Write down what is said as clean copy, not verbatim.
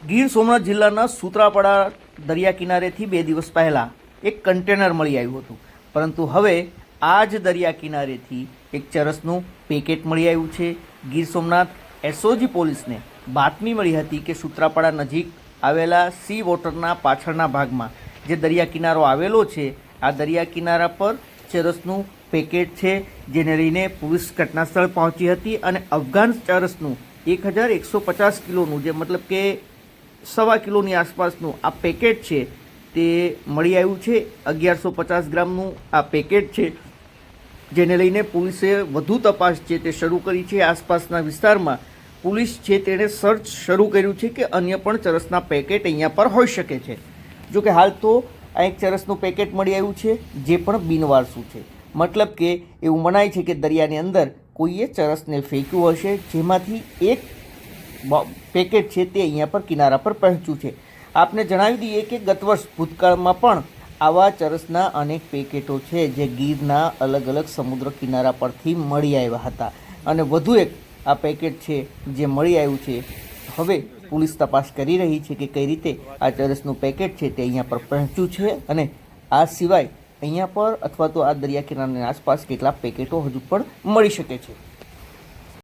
ગીર સોમનાથ જિલ્લાના સૂત્રાપાડા દરિયા કિનારેથી 2 દિવસ પહેલાં એક કન્ટેનર મળી આવ્યું હતું, પરંતુ હવે આ જ દરિયા કિનારેથી એક ચરસનું પેકેટ મળી આવ્યું છે. ગીર સોમનાથ એસઓજી પોલીસને બાતમી મળી હતી કે સૂત્રાપાડા નજીક આવેલા સી વોટરના પાછળના ભાગમાં જે દરિયા કિનારો આવેલો છે, આ દરિયા કિનારા પર ચરસનું પેકેટ છે, જેને લઈને પોલીસ ઘટના સ્થળ પહોંચી હતી અને અફઘાન ચરસનું 1150 કિલોનું, જે મતલબ કે 1.25 કિલોની આસપાસનું આ પેકેટ છે તે મળી આવ્યું છે. 1150 ગ્રામનું આ પેકેટ છે, જેને લઈને પોલીસે વધુ તપાસ છે તે શરૂ કરી છે. આસપાસના વિસ્તારમાં પોલીસ છે તેણે સર્ચ શરૂ કર્યું છે કે અન્ય પણ ચરસના પેકેટ અહીંયા પર હોઈ શકે છે. જોકે હાલ તો આ એક ચરસનું પેકેટ મળી આવ્યું છે, જે પણ બિનવારસુ છે. મતલબ કે એવું મનાય છે કે દરિયાની અંદર કોઈએ ચરસને ફેંક્યું હશે, જેમાંથી એક પેકેટ છે તે અહીંયા પર કિનારા પર પહોંચ્યું છે. આપને જણાવી દઈએ કે ગત વર્ષ ભૂતકાળમાં પણ આવા ચરસના અનેક પેકેટો છે જે ગીરના અલગ અલગ સમુદ્ર કિનારા પરથી મળી આવ્યા હતા, અને વધુ એક આ પેકેટ છે જે મળી આવ્યું છે. હવે પોલીસ તપાસ કરી રહી છે કે કઈ રીતે આ ચરસનું પેકેટ છે તે અહીંયા પર પહોંચ્યું છે, અને આ સિવાય અહીંયા પર અથવા તો આ દરિયા કિનારાની આસપાસ કેટલાક પેકેટો હજુ પણ મળી શકે છે.